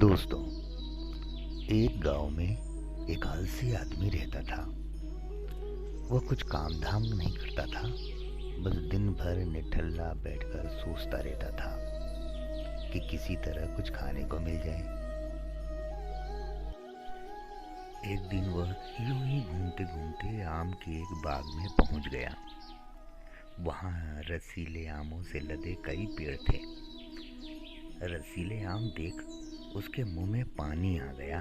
दोस्तों, एक गांव में एक आलसी आदमी रहता था। वह कुछ काम धाम नहीं करता था, बस दिन भर निठल्ला बैठकर सोचता रहता था कि किसी तरह कुछ खाने को मिल जाए। एक दिन वह यूं ही घूमते घूमते आम के एक बाग में पहुंच गया। वहां रसीले आमों से लदे कई पेड़ थे। रसीले आम देख उसके मुंह में पानी आ गया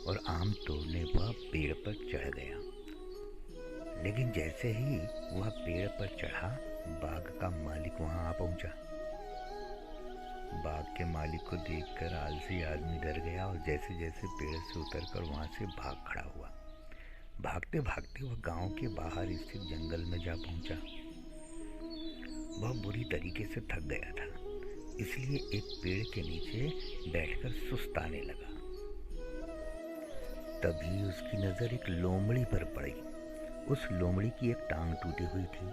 और आम तोड़ने वह पेड़ पर चढ़ गया। लेकिन जैसे ही वह पेड़ पर चढ़ा, बाग का मालिक वहां आ पहुंचा। बाग के मालिक को देखकर आलसी आदमी डर गया और जैसे जैसे पेड़ से उतरकर वहां से भाग खड़ा हुआ। भागते भागते वह गांव के बाहर स्थित जंगल में जा पहुंचा। वह बुरी तरीके से थक गया था, इसलिए एक पेड़ के नीचे बैठकर सुस्ताने लगा। तभी उसकी नजर एक लोमड़ी पर पड़ी। उस लोमड़ी की एक टांग टूटी हुई थी।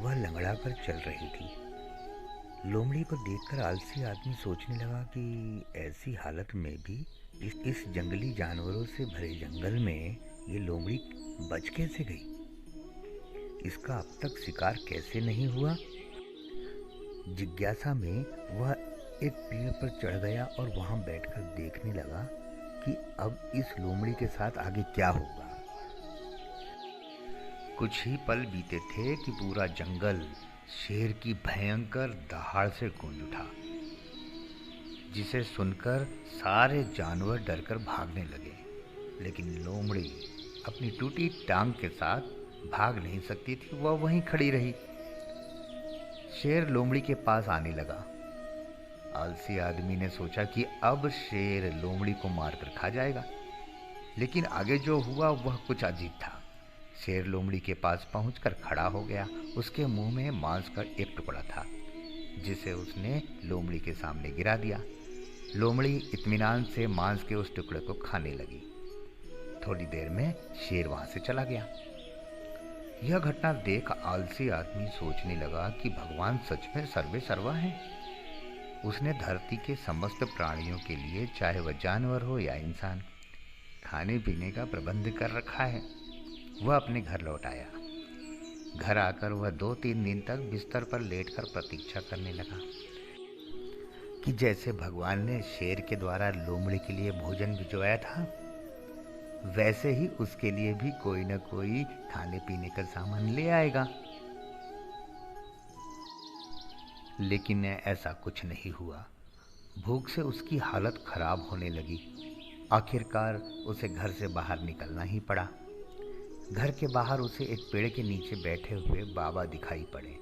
वह लंगड़ा कर चल रही थी। लोमड़ी को देखकर आलसी आदमी सोचने लगा कि ऐसी हालत में भी इस जंगली जानवरों से भरे जंगल में ये लोमड़ी बच कैसे गई? इसका अब तक शिकार कैसे नहीं हुआ? जिज्ञासा में वह एक पेड़ पर चढ़ गया और वहां बैठकर देखने लगा कि अब इस लोमड़ी के साथ आगे क्या होगा। कुछ ही पल बीते थे कि पूरा जंगल शेर की भयंकर दहाड़ से गूंज उठा, जिसे सुनकर सारे जानवर डरकर भागने लगे। लेकिन लोमड़ी अपनी टूटी टांग के साथ भाग नहीं सकती थी। वह वहीं खड़ी रही। शेर लोमड़ी के पास आने लगा। आलसी आदमी ने सोचा कि अब शेर लोमड़ी को मारकर खा जाएगा, लेकिन आगे जो हुआ वह कुछ अजीब था। शेर लोमड़ी के पास पहुंचकर खड़ा हो गया। उसके मुंह में मांस का एक टुकड़ा था, जिसे उसने लोमड़ी के सामने गिरा दिया। लोमड़ी इत्मीनान से मांस के उस टुकड़े को खाने लगी। थोड़ी देर में शेर वहां से चला गया। यह घटना देख आलसी आदमी सोचने लगा कि भगवान सच में सर्वे सर्वा है। उसने धरती के समस्त प्राणियों के लिए, चाहे वह जानवर हो या इंसान, खाने पीने का प्रबंध कर रखा है। वह अपने घर लौट आया। घर आकर वह 2-3 दिन तक बिस्तर पर लेटकर प्रतीक्षा करने लगा कि जैसे भगवान ने शेर के द्वारा लोमड़ी के लिए भोजन भिजवाया था, वैसे ही उसके लिए भी कोई न कोई खाने पीने का सामान ले आएगा। लेकिन ऐसा कुछ नहीं हुआ। भूख से उसकी हालत खराब होने लगी। आखिरकार उसे घर से बाहर निकलना ही पड़ा। घर के बाहर उसे एक पेड़ के नीचे बैठे हुए बाबा दिखाई पड़े।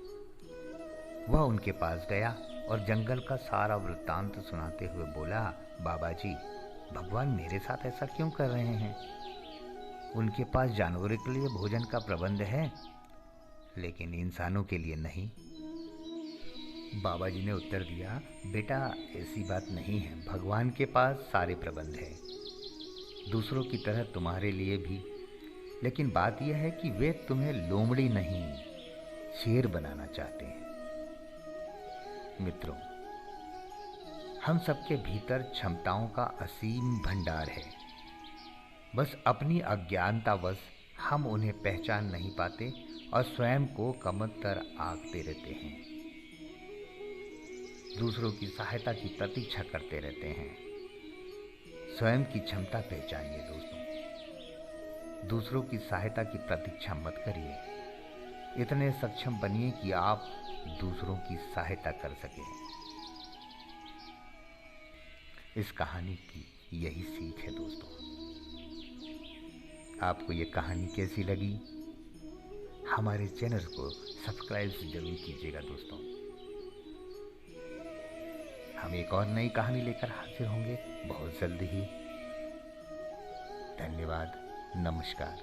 वह उनके पास गया और जंगल का सारा वृत्तांत सुनाते हुए बोला, बाबा जी, भगवान मेरे साथ ऐसा क्यों कर रहे हैं? उनके पास जानवरों के लिए भोजन का प्रबंध है, लेकिन इंसानों के लिए नहीं। बाबा जी ने उत्तर दिया, बेटा, ऐसी बात नहीं है। भगवान के पास सारे प्रबंध है, दूसरों की तरह तुम्हारे लिए भी। लेकिन बात यह है कि वे तुम्हें लोमड़ी नहीं, शेर बनाना चाहते हैं। मित्रों, हम सबके भीतर क्षमताओं का असीम भंडार है। बस अपनी अज्ञानतावश हम उन्हें पहचान नहीं पाते और स्वयं को कमतर आंकते रहते हैं। दूसरों की सहायता की प्रतीक्षा करते रहते हैं। स्वयं की क्षमता पहचानिए दोस्तों। दूसरों की सहायता की प्रतीक्षा मत करिए। इतने सक्षम बनिए कि आप दूसरों की सहायता कर सकें। इस कहानी की यही सीख है दोस्तों। आपको ये कहानी कैसी लगी? हमारे चैनल को सब्सक्राइब जरूर कीजिएगा दोस्तों। हम एक और नई कहानी लेकर हाजिर होंगे बहुत जल्दी ही। धन्यवाद। नमस्कार।